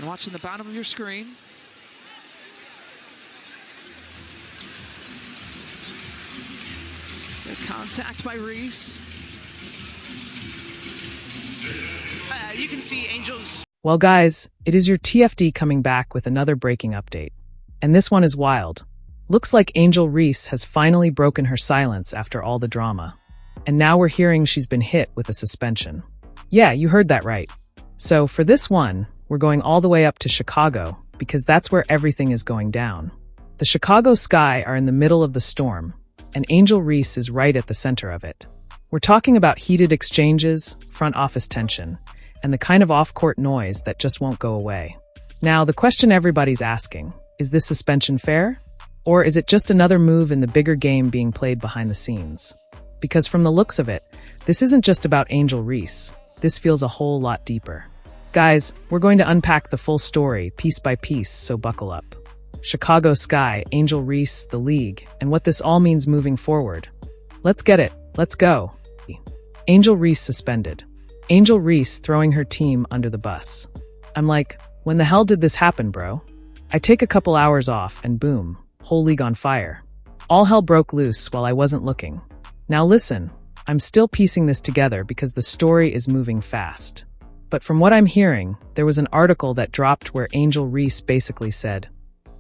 Again, watching the bottom of your screen. Good contact by Reese. You can see Angel's. Well, guys, it is your TFD coming back with another breaking update. And this one is wild. Looks like Angel Reese has finally broken her silence after all the drama. And now we're hearing she's been hit with a suspension. Yeah, you heard that right. So for this one, we're going all the way up to Chicago, because that's where everything is going down. The Chicago Sky are in the middle of the storm, and Angel Reese is right at the center of it. We're talking about heated exchanges, front office tension, and the kind of off-court noise that just won't go away. Now, the question everybody's asking, is this suspension fair? Or is it just another move in the bigger game being played behind the scenes? Because from the looks of it, this isn't just about Angel Reese. This feels a whole lot deeper. Guys, we're going to unpack the full story, piece by piece, so buckle up. Chicago Sky, Angel Reese, the league, and what this all means moving forward. Let's get it. Let's go. Angel Reese suspended. Angel Reese throwing her team under the bus. I'm like, when the hell did this happen, bro? I take a couple hours off and boom, whole league on fire. All hell broke loose while I wasn't looking. Now listen, I'm still piecing this together because the story is moving fast. But from what I'm hearing, there was an article that dropped where Angel Reese basically said,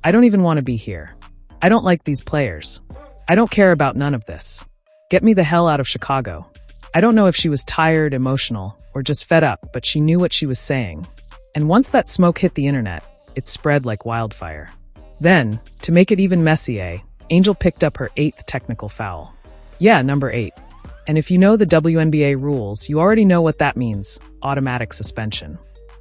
I don't even want to be here. I don't like these players. I don't care about none of this. Get me the hell out of Chicago. I don't know if she was tired, emotional, or just fed up, but she knew what she was saying. And once that smoke hit the internet, it spread like wildfire. Then, to make it even messier, Angel picked up her 8th technical foul. Yeah, number 8. And if you know the WNBA rules, you already know what that means, automatic suspension.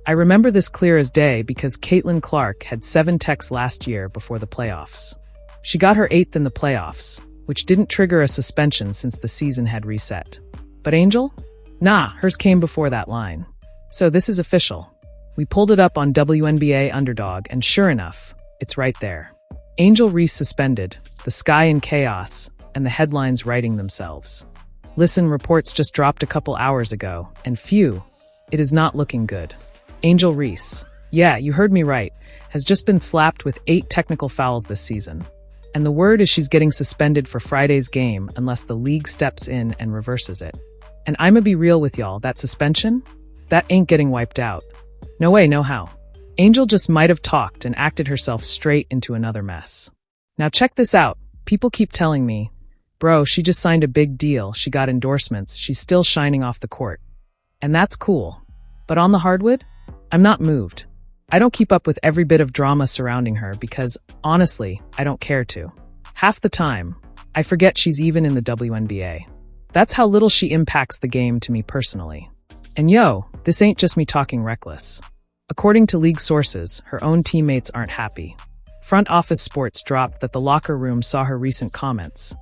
I remember this clear as day because Caitlin Clark had 7 techs last year before the playoffs. She got her 8th in the playoffs, which didn't trigger a suspension since the season had reset. But Angel? Nah, hers came before that line. So this is official. We pulled it up on WNBA Underdog, and sure enough, it's right there. Angel Reese suspended, the sky in chaos, and the headlines writing themselves. Listen, reports just dropped a couple hours ago, and phew, it is not looking good. Angel Reese, yeah, you heard me right, has just been slapped with 8 technical fouls this season. And the word is she's getting suspended for Friday's game unless the league steps in and reverses it. And I'ma be real with y'all, that suspension? That ain't getting wiped out. No way, no how. Angel just might have talked and acted herself straight into another mess. Now check this out. People keep telling me, bro, she just signed a big deal, she got endorsements, she's still shining off the court. And that's cool. But on the hardwood, I'm not moved. I don't keep up with every bit of drama surrounding her because, honestly, I don't care to. Half the time, I forget she's even in the WNBA. That's how little she impacts the game to me personally. And yo, this ain't just me talking reckless. According to league sources, her own teammates aren't happy. Front Office Sports dropped that the locker room saw her recent comments.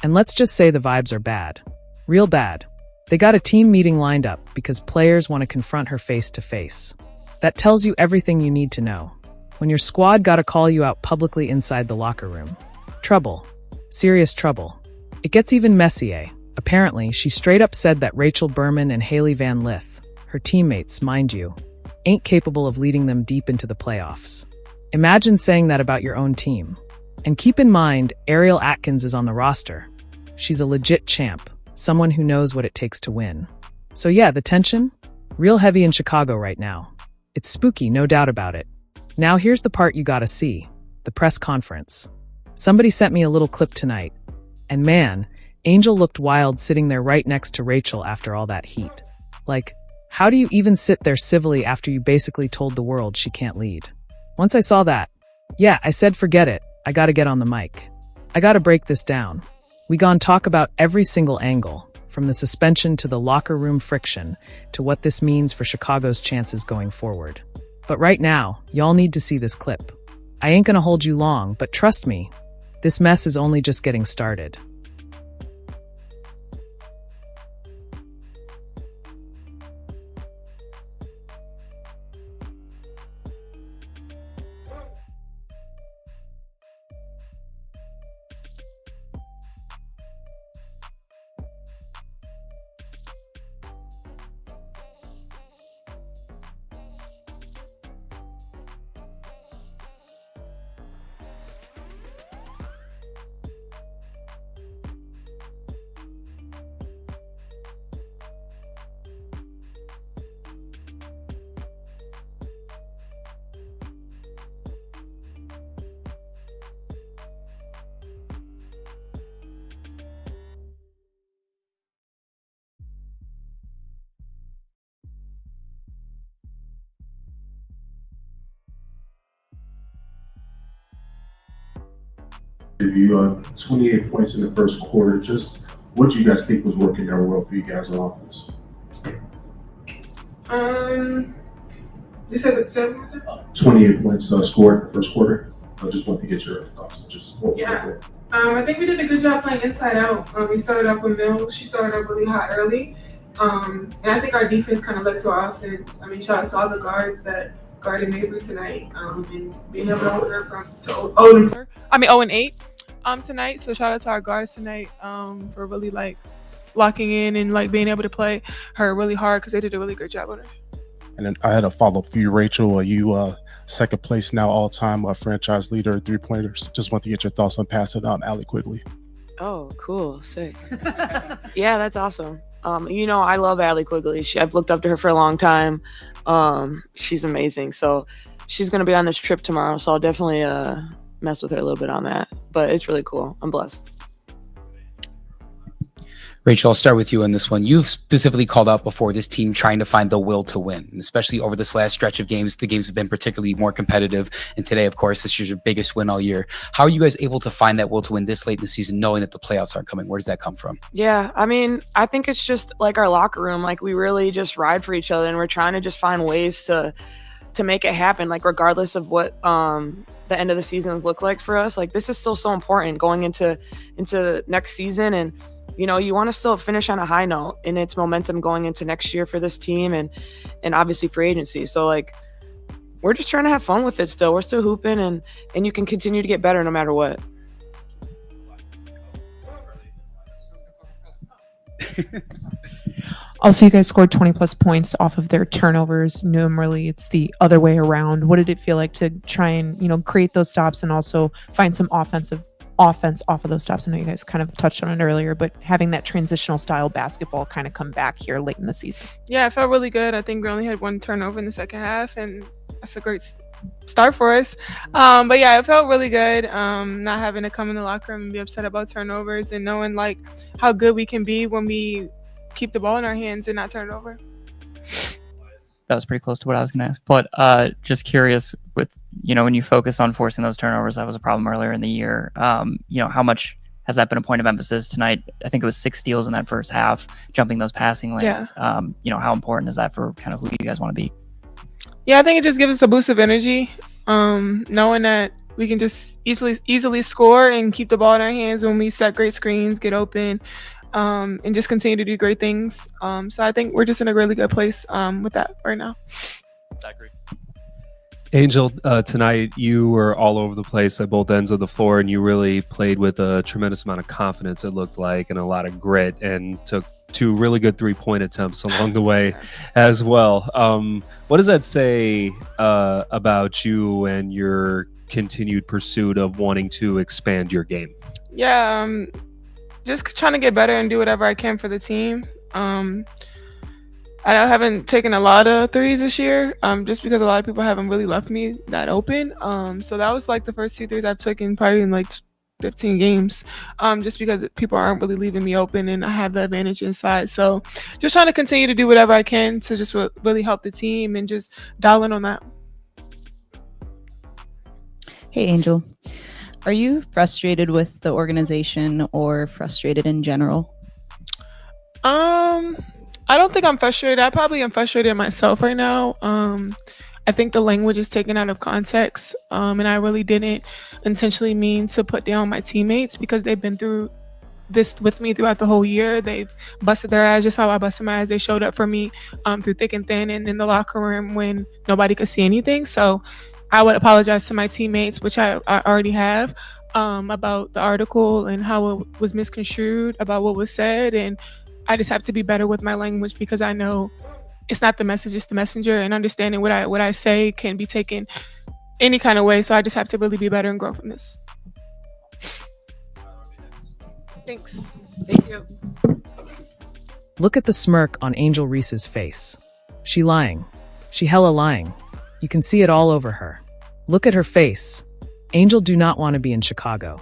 And let's just say the vibes are bad. Real bad. They got a team meeting lined up because players want to confront her face to face. That tells you everything you need to know. When your squad gotta call you out publicly inside the locker room. Trouble. Serious trouble. It gets even messier. Apparently, she straight up said that Rachel Berman and Haley Van Lith, her teammates, mind you, ain't capable of leading them deep into the playoffs. Imagine saying that about your own team. And keep in mind, Ariel Atkins is on the roster. She's a legit champ, someone who knows what it takes to win. So yeah, the tension? Real heavy in Chicago right now. It's spooky, no doubt about it. Now here's the part you gotta see, the press conference. Somebody sent me a little clip tonight. And man, Angel looked wild sitting there right next to Rachel after all that heat. Like, how do you even sit there civilly after you basically told the world she can't lead? Once I saw that, yeah, I said forget it, I gotta get on the mic. I gotta break this down. We gon' talk about every single angle, from the suspension to the locker room friction, to what this means for Chicago's chances going forward. But right now, y'all need to see this clip. I ain't gonna hold you long, but trust me, this mess is only just getting started. You 28 points in the first quarter. Just what do you guys think was working there well for you guys on offense? You said the 7 28 points scored in the first quarter. I just want to get your thoughts. Just what was Yeah. working. I think we did a good job playing inside out. We started up with Mills. She started up really hot early. And I think our defense kind of led to our offense. I mean, shout out to all the guards that guarded Mabry tonight, and being able to hold her from to 0-8 tonight. So shout out to our guards tonight for really like locking in and like being able to play her really hard because they did a really great job on her. And then I had a follow up for you, Rachel. Are you second place now, all time franchise leader, 3-pointers? Just want to get your thoughts on passing Allie Quigley. Oh, cool, sick. Yeah, that's awesome. I love Aaliyah Quigley. I've looked up to her for a long time. She's amazing. So she's going to be on this trip tomorrow. So I'll definitely mess with her a little bit on that. But it's really cool. I'm blessed. Rachel, I'll start with you on this one. You've specifically called out before this team trying to find the will to win, and especially over this last stretch of games. The games have been particularly more competitive. And today, of course, this is your biggest win all year. How are you guys able to find that will to win this late in the season, knowing that the playoffs aren't coming? Where does that come from? Yeah, I mean, I think it's just like our locker room. Like we really just ride for each other, and we're trying to just find ways to make it happen. Like regardless of what the end of the seasons look like for us, like this is still so important going into next season. And you want to still finish on a high note, and it's momentum going into next year for this team and obviously free agency. So like we're just trying to have fun with it still. We're still hooping, and you can continue to get better no matter what. Also, you guys scored 20 plus points off of their turnovers. Normally it's the other way around. What did it feel like to try and, create those stops and also find some offense off of those stops? I know you guys kind of touched on it earlier, but having that transitional style basketball kind of come back here late in the season. Yeah, it felt really good. I think we only had one turnover in the second half, and that's a great start for us. But yeah, it felt really good. Not having to come in the locker room and be upset about turnovers, and knowing like how good we can be when we keep the ball in our hands and not turn it over. That was pretty close to what I was going to ask. But just curious, with when you focus on forcing those turnovers, that was a problem earlier in the year. How much has that been a point of emphasis tonight? I think it was 6 steals in that first half, jumping those passing lanes. Yeah. How important is that for kind of who you guys want to be? Yeah, I think it just gives us a boost of energy, knowing that we can just easily score and keep the ball in our hands when we set great screens, get open, and just continue to do great things. So I think we're just in a really good place with that right now. I agree. Angel, tonight you were all over the place at both ends of the floor, and you really played with a tremendous amount of confidence, it looked like, and a lot of grit, and took 2 really good 3-point attempts along the way as well. What does that say about you and your continued pursuit of wanting to expand your game? Yeah, just trying to get better and do whatever I can for the team. I haven't taken a lot of threes this year, just because a lot of people haven't really left me that open. So that was like the first 2 threes I've taken probably in like 15 games, just because people aren't really leaving me open and I have the advantage inside. So just trying to continue to do whatever I can to just really help the team and just dial in on that. Hey, Angel. Are you frustrated with the organization or frustrated in general? I don't think I'm frustrated. I probably am frustrated myself right now. I think the language is taken out of context, and I really didn't intentionally mean to put down my teammates because they've been through this with me throughout the whole year. They've busted their ass just how I busted my ass. They showed up for me through thick and thin and in the locker room when nobody could see anything. So I would apologize to my teammates, which I already have, about the article and how it was misconstrued, about what was said. And I just have to be better with my language because I know it's not the message, it's the messenger, and understanding what I say can be taken any kind of way. So I just have to really be better and grow from this. Thanks. Thank you. Look at the smirk on Angel Reese's face. She lying. She hella lying. You can see it all over her. Look at her face. Angel do not want to be in Chicago.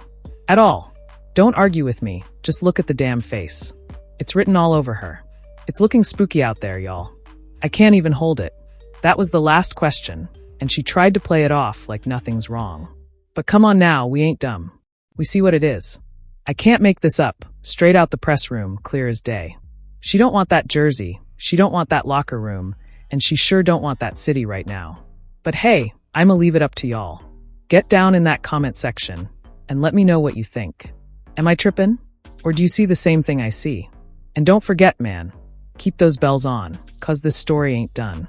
At all. Don't argue with me. Just look at the damn face. It's written all over her. It's looking spooky out there, y'all. I can't even hold it. That was the last question, and she tried to play it off like nothing's wrong. But come on now, we ain't dumb. We see what it is. I can't make this up. Straight out the press room, clear as day. She don't want that jersey. She don't want that locker room. And she sure don't want that city right now. But hey, I'ma leave it up to y'all. Get down in that comment section and let me know what you think. Am I tripping? Or do you see the same thing I see? And don't forget, man, keep those bells on, 'cause this story ain't done.